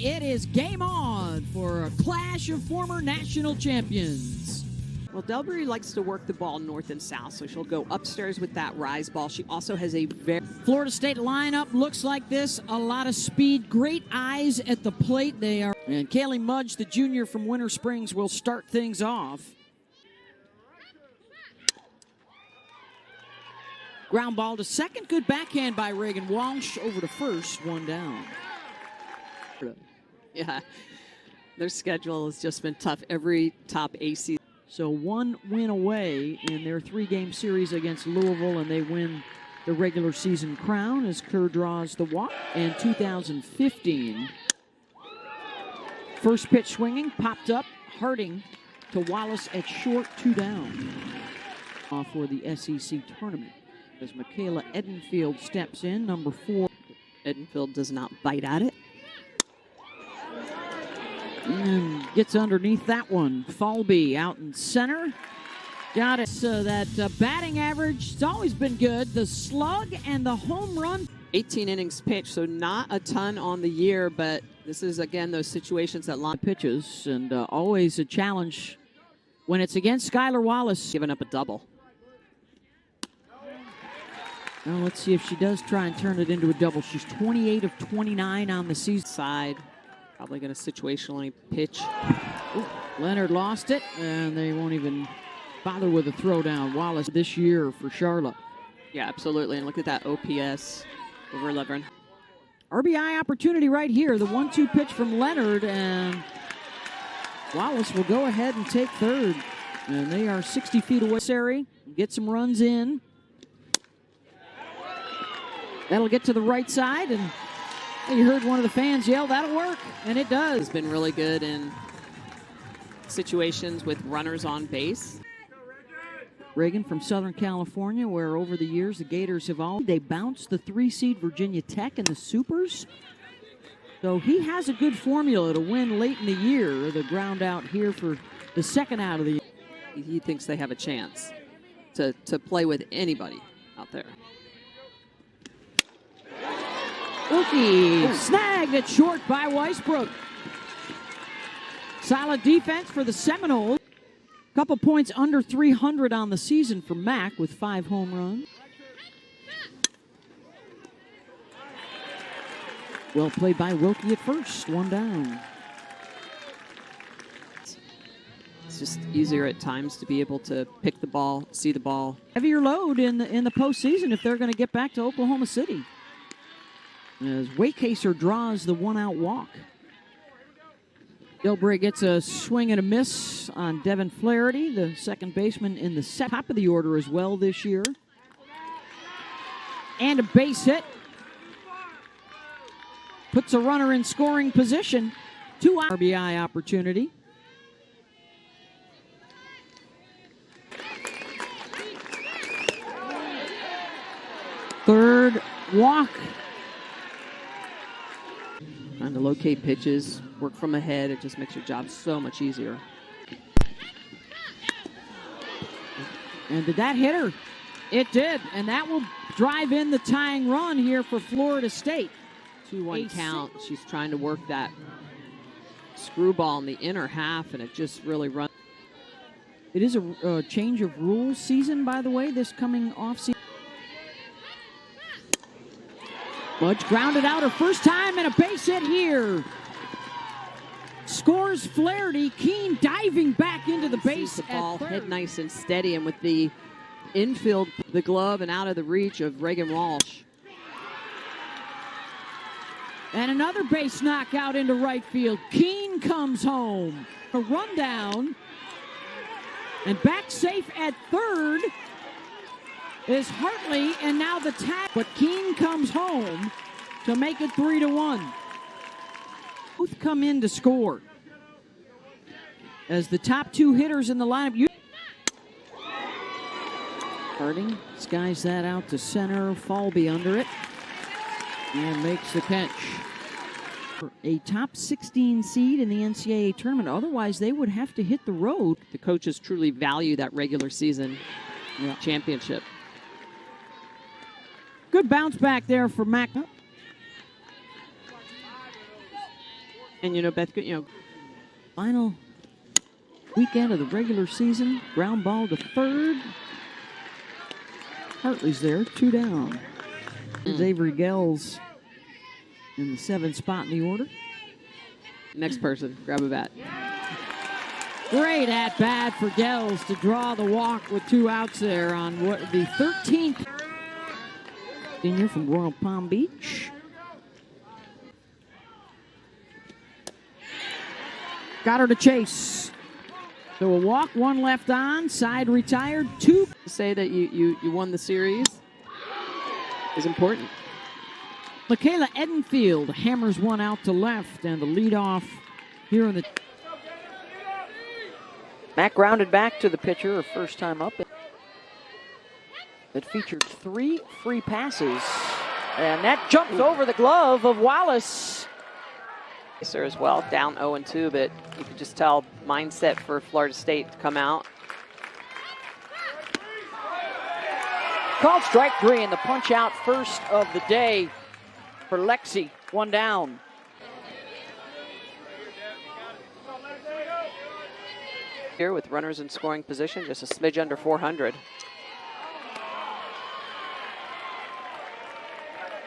it is game on for a clash of former national champions. Well, Delbury likes to work the ball north and south, so she'll go upstairs with that rise ball. She also has a very... Florida State lineup looks like this. A lot of speed, great eyes at the plate. They are. And Kaylee Mudge, the junior from Winter Springs, will start things off. Ground ball to second. Good backhand by Reagan Walsh. Over to first. One down. Yeah, their schedule has just been tough. Every top AC. So one win away in their three-game series against Louisville, and they win the regular season crown as Kerr draws the walk. And 2015. First pitch swinging, popped up. Harding to Wallace at short, 2 down. For the SEC tournament. As Michaela Edenfield steps in, number 4. Edenfield does not bite at it. And gets underneath that one. Falby out in center. Got it. So that batting average, it's always been good. The slug and the home run. 18 innings pitched, so not a ton on the year, but this is, again, those situations that line pitches, and always a challenge when it's against Skylar Wallace. Giving up a double. Well, let's see if she does try and turn it into a double. She's 28 of 29 on the season. Side, probably going to situationally pitch. Ooh, Leonard lost it, and they won't even bother with a throwdown. Wallace this year for Charlotte. Yeah, absolutely. And look at that OPS over 11. RBI opportunity right here. The 1-2 pitch from Leonard, and Wallace will go ahead and take third. And they are 60 feet away. Sari, get some runs in. That'll get to the right side, and you heard one of the fans yell, that'll work, and it does. He's been really good in situations with runners on base. Reagan from Southern California, where over the years the Gators have all, they bounced the 3-seed Virginia Tech in the Supers. So he has a good formula to win late in the year. The ground out here for the second out of the year. He thinks they have a chance to play with anybody out there. Ookie snagged it short by Weisbrook. Solid defense for the Seminoles. Couple points under 300 on the season for Mack with 5 home runs. Well played by Wilkie at first. 1 down. It's just easier at times to be able to pick the ball, see the ball. Heavier load in the postseason if they're going to get back to Oklahoma City. As Waycaser draws the 1-out walk. Delbury gets a swing and a miss on Devin Flaherty, the second baseman in the top of the order as well this year. And a base hit. Puts a runner in scoring position. 2 RBI opportunity. Third walk. Trying to locate pitches, work from ahead, it just makes your job so much easier. And did that hit her? It did, and that will drive in the tying run here for Florida State. 2-1 count. She's trying to work that screwball in the inner half, and it just really runs. It is a change of rules season, by the way, this coming off season. Mudge grounded out her first time, and a base hit here. Scores Flaherty. Keene diving back into the base. The ball hit nice and steady, and with the infield, the glove, and out of the reach of Reagan Walsh. And another base knockout into right field. Keene comes home. A rundown. And back safe at third is Hartley, and now the tag. But Keene comes home to make it 3-1. Both come in to score. As the top 2 hitters in the lineup. Harding skies that out to center. Falby under it. And makes the catch. A top 16 seed in the NCAA tournament. Otherwise, they would have to hit the road. The coaches truly value that regular season championship. Good bounce back there for Mack. And, you know, Beth, you know, Final weekend of the regular season. Ground ball to third. Hartley's there, 2 down. Here's Avery Gels in the 7th spot in the order. next person, grab a bat. Great at bat for Gels to draw the walk with 2 outs there on what the 13th. Senior from Royal Palm Beach. Got her to chase. So a walk, 1 left on, side retired, 2. To say that you won the series is important. Michaela Edenfield hammers 1 out to left, and the leadoff here in the. Mack grounded back to the pitcher her first time up. It featured 3 free passes, and that jumps over the glove of Wallace. There as well, down 0-2, but you could just tell mindset for Florida State to come out. Called strike 3 in the punch out first of the day for Lexi. 1 down. Here with runners in scoring position, just a smidge under 400.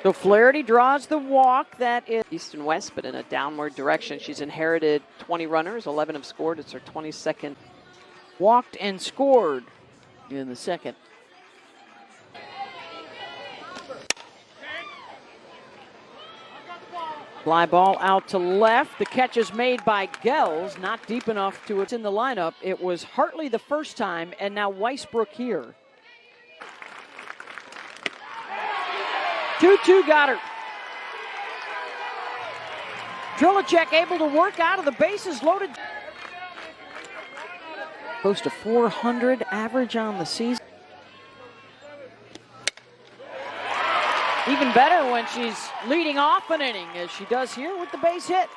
So Flaherty draws the walk. That is East and west, but in a downward direction. She's inherited 20 runners, 11 have scored. It's her 22nd. walked and scored in the 2nd. Fly ball out to left. The catch is made by Gels, not deep enough to it's in the lineup. It was Hartley the first time, and now Weisbrook here. 2-2 got her. Trilicek able to work out of the bases loaded. Close to 400 average on the season. Even better when she's leading off an inning, as she does here with the base hit.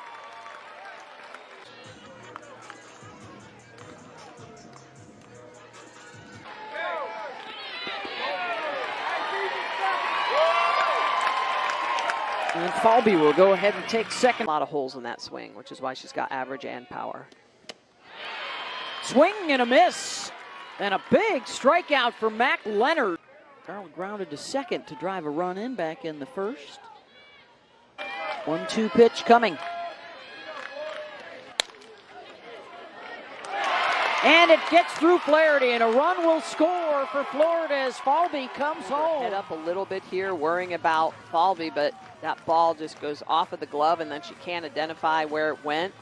And Falby will go ahead and take second. A lot of holes in that swing, which is why she's got average and power. Swing and a miss. And a big strikeout for Mac Leonard. Carl grounded to second to drive a run in back in the first. 1-2 pitch coming. And it gets through Flaherty, and a run will score for Florida as Falby comes home. Head up a little bit here, worrying about Falby, but that ball just goes off of the glove, and then she can't identify where it went.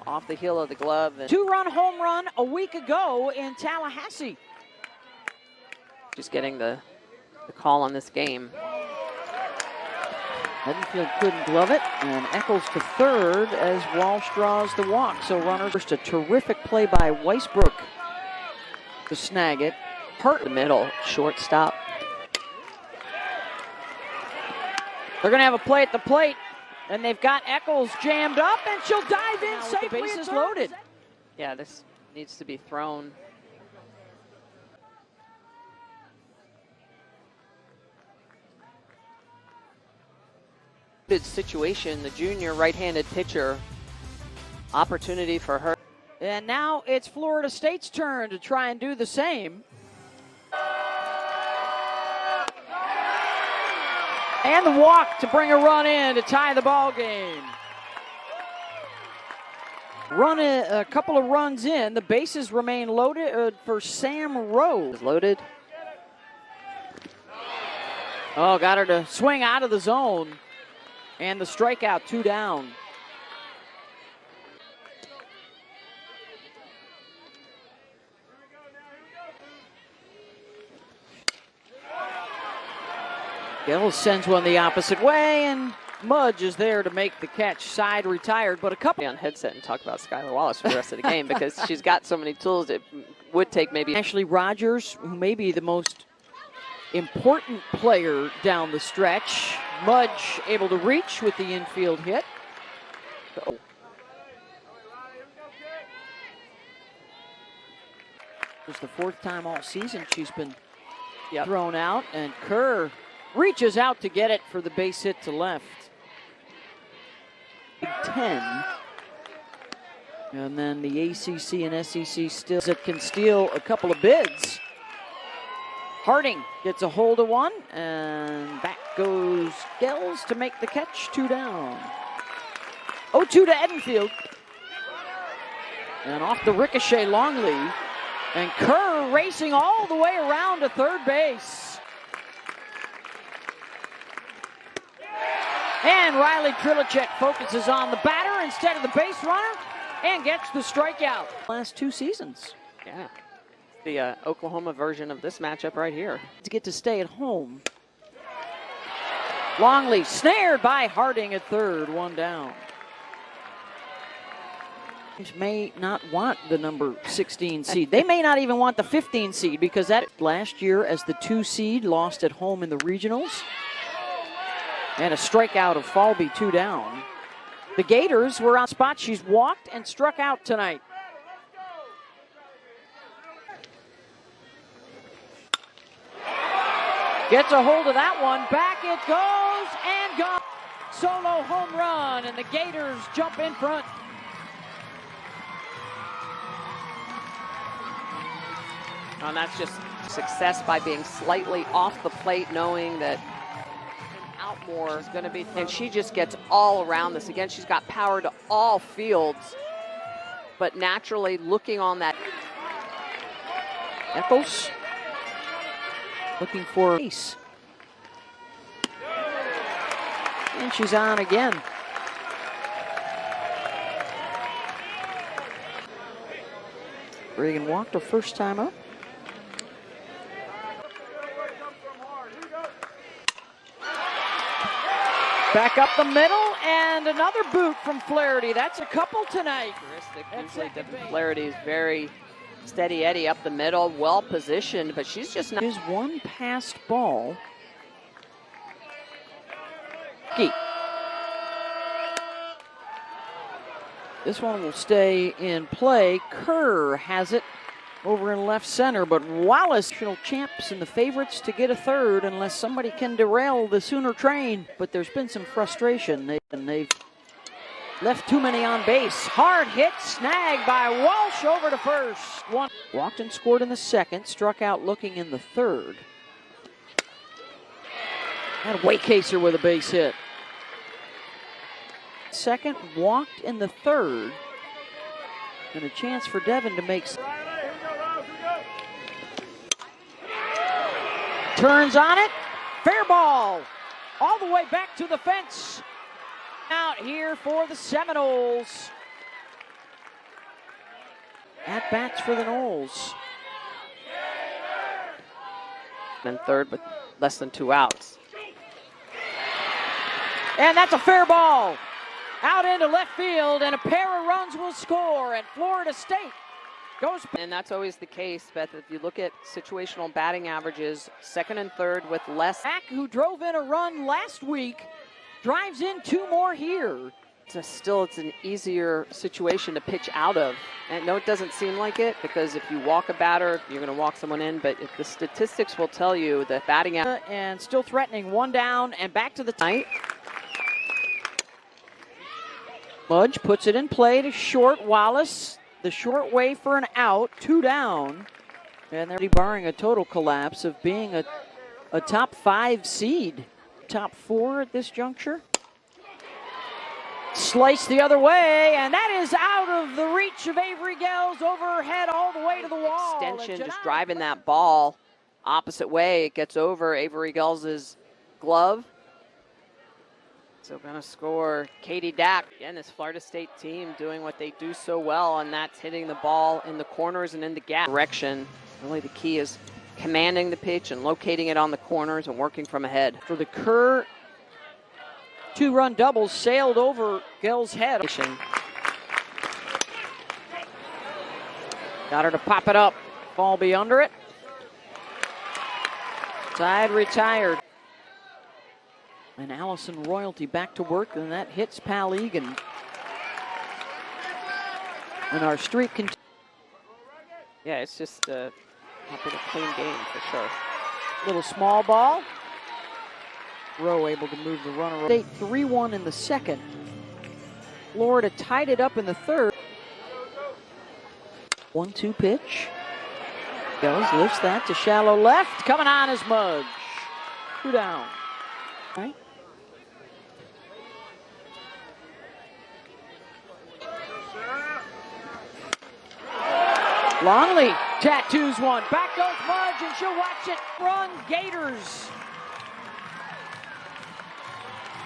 Off the heel of the glove. 2-run home run a week ago in Tallahassee. Just getting the call on this game. Edenfield couldn't glove it, and Eccles to third as Walsh draws the walk. So runners, first a terrific play by Weisbrook to snag it. Hurt the middle, shortstop. They're gonna have a play at the plate, and they've got Eccles jammed up, and she'll dive in safely. The bases loaded. Yeah, this needs to be thrown. Good situation, the junior right-handed pitcher. Opportunity for her. And now it's Florida State's turn to try and do the same. And the walk to bring a run in to tie the ball game. A couple of runs in. The bases remain loaded for Sam Rose. Loaded. Oh, got her to swing out of the zone. And the strikeout, 2 down. Gills sends one the opposite way, and Mudge is there to make the catch. Side retired, but a couple. On headset and talk about Skylar Wallace for the rest of the game because she's got so many tools. It would take maybe. Ashley Rogers, who may be the most important player down the stretch. Mudge able to reach with the infield hit. It's the 4th time all season she's been thrown out, and Kerr reaches out to get it for the base hit to left. Big 10. And then the ACC and SEC still can steal a couple of bids. Harding gets a hold of one, and back goes Gels to make the catch. 2 down. 0-2 to Edenfield. And off the ricochet, Longley. And Kerr racing all the way around to third base. And Riley Trilicek focuses on the batter instead of the base runner and gets the strikeout. Last 2 seasons. Yeah. The Oklahoma version of this matchup right here. To get to stay at home. Longley snared by Harding at third, 1 down. May not want the number 16 seed. They may not even want the 15 seed because that last year as the 2 seed lost at home in the regionals. And a strikeout of Falby, 2 down. The Gators were on spot. She's walked and struck out tonight. Gets a hold of that one. Back it goes and gone. Solo home run, and the Gators jump in front. And that's just success by being slightly off the plate, knowing that out more is going to be. And she just gets all around this. Again, she's got power to all fields, but naturally looking on that. Eccles looking for ace. And she's on again. Reagan walked her first time up. Back up the middle, and another boot from Flaherty. That's a couple tonight. Usually Devin Flaherty is very steady Eddie up the middle, well positioned, but she's just not. Is one passed ball. Key. This one will stay in play. Kerr has it over in left center, but Wallace, national champs and the favorites to get a third unless somebody can derail the Sooner train. But there's been some frustration. They've left too many on base. Hard hit, snagged by Walsh over to first. One walked and scored in the second, struck out looking in the third. And Waycaser with a base hit. Second, walked in the third. And a chance for Devin to make. Turns on it, fair ball, all the way back to the fence. Out here for the Seminoles. At bats for the Noles. And third with less than 2 outs. And that's a fair ball. Out into left field, and a pair of runs will score, and Florida State goes. And that's always the case, Beth. If you look at situational batting averages, second and third with less. Mack, who drove in a run last week, drives in 2 more here. It's an easier situation to pitch out of. And no, it doesn't seem like it, because if you walk a batter, you're going to walk someone in. But if the statistics will tell you that batting out. And still threatening, 1 down and back to the night. Mudge puts it in play to short. Wallace, the short way for an out, 2 down. And they're barring a total collapse of being a top 5 seed. Top 4 at this juncture. Slice the other way, and that is out of the reach of Avery Gels, over her head all the way to the wall. Extension, just driving that ball opposite way. It gets over Avery Gels' glove. So going to score Katie Dack. Again, this Florida State team doing what they do so well, and that's hitting the ball in the corners and in the gap direction. Really the key is commanding the pitch and locating it on the corners and working from ahead. For the Kerr 2-run double sailed over Gell's head. Got her to pop it up. Falby under it. Side retired. And Allison Royalty back to work, and that hits Pal Egan. And our streak continues. Yeah, it's just a clean game for sure. Little small ball. Rowe able to move the runner. State 3-1 in the second. Florida tied it up in the third. 1-2 pitch. Goes, lifts that to shallow left. Coming on is Mudge. 2 down. Right. Longley tattoos one. Back goes Mudge, and she'll watch it run. Gators.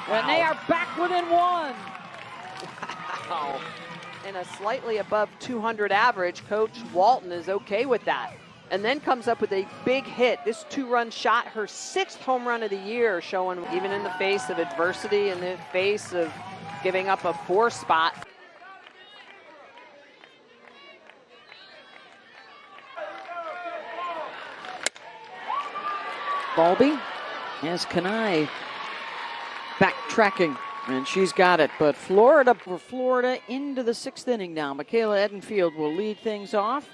And they are back within 1. Wow. And a slightly above 200 average, Coach Walton is okay with that. And then comes up with a big hit. This 2-run shot, her 6th home run of the year, showing even in the face of adversity, in the face of giving up a 4 spot. Balby has Kanai backtracking, and she's got it. But Florida into the 6th inning now. Michaela Edenfield will lead things off.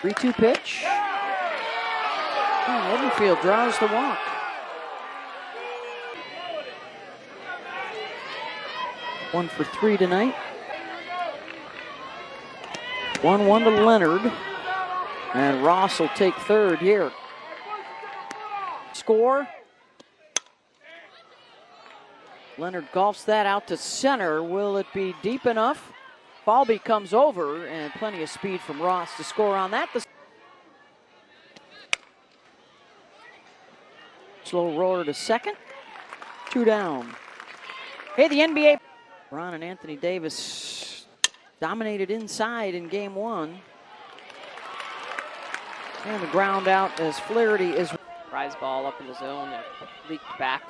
3-2 pitch. And Edenfield draws the walk. One for 3 tonight. 1-1 to Leonard. And Ross will take third here. Score. Leonard golfs that out to center. Will it be deep enough? Balby comes over, and plenty of speed from Ross to score on that. Slow roller to second. 2 down. Hey, the NBA. Ron and Anthony Davis dominated inside in game 1. And the ground out as Flaherty is. Rise ball up in the zone and leaked back.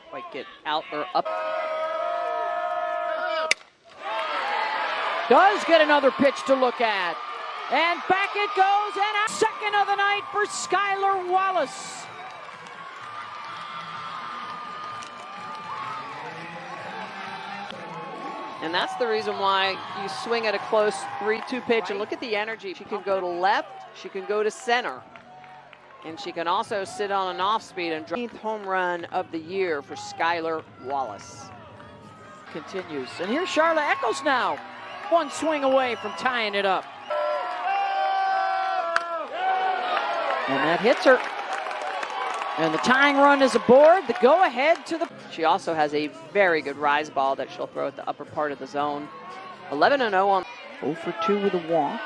Quite get out or up. Does get another pitch to look at. And back it goes, and a second of the night for Skylar Wallace. And that's the reason why you swing at a close 3-2 pitch, and look at the energy. She can go to left, she can go to center, and she can also sit on an off speed and drive. 9th home run of the year for Skylar Wallace. Continues, and here's Charla Eccles now. 1 swing away from tying it up. And that hits her. And the tying run is aboard. The go-ahead to the... She also has a very good rise ball that she'll throw at the upper part of the zone. 11-0 on... 0 for 2 with a walk.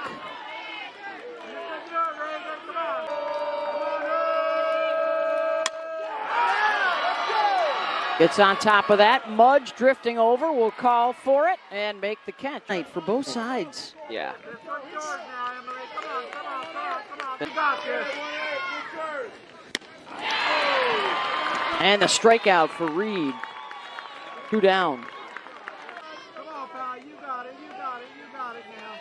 Gets on top of that. Mudge drifting over will call for it and make the catch. For both sides. Yeah. And the strikeout for Reed. 2 down. Come on, pal. You got it. You got it. You got it now.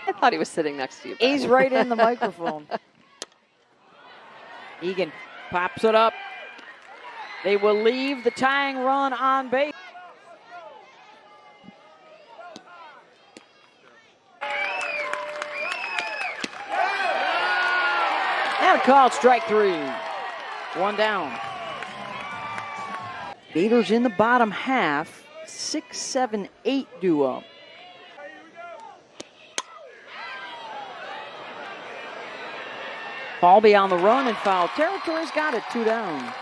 I thought he was sitting next to you. He's right in the microphone. Egan pops it up. They will leave the tying run on base. And a called strike 3. 1 down. Gators in the bottom half. 6, 7, 8 duo. Balby on the run in foul territory's got it. 2 down.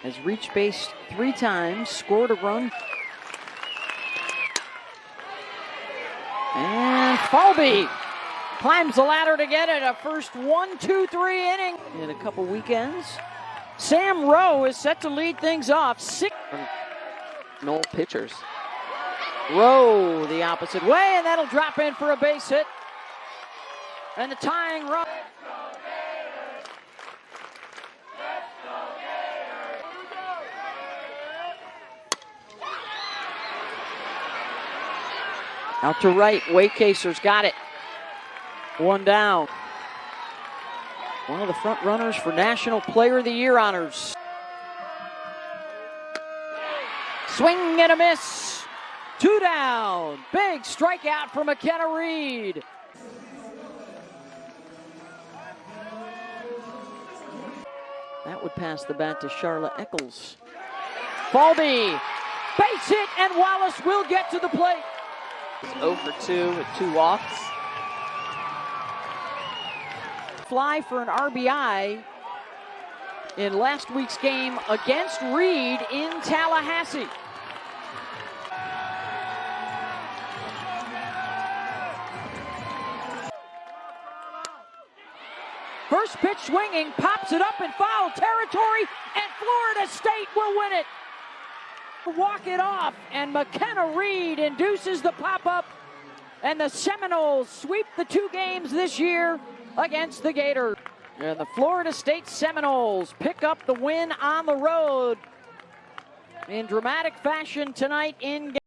Has reached base 3 times, scored a run. And Falby climbs the ladder to get it. A first 1, 2, 3 inning in a couple weekends. Sam Rowe is set to lead things off. 6. No pitchers. Rowe the opposite way, and that'll drop in for a base hit. And the tying run. Out to right, Waycaser's got it. 1 down. One of the front runners for National Player of the Year honors. Swing and a miss. 2 down. Big strikeout for McKenna Reed. That would pass the bat to Charlotte Eccles. Falby, base hit, and Wallace will get to the plate. 0 for 2 with 2 walks. Fly for an RBI in last week's game against Reed in Tallahassee. First pitch swinging, pops it up in foul territory, and Florida State will win it. Walk it off, and McKenna Reed induces the pop-up, and the Seminoles sweep the 2 games this year against the Gators. And the Florida State Seminoles pick up the win on the road in dramatic fashion tonight in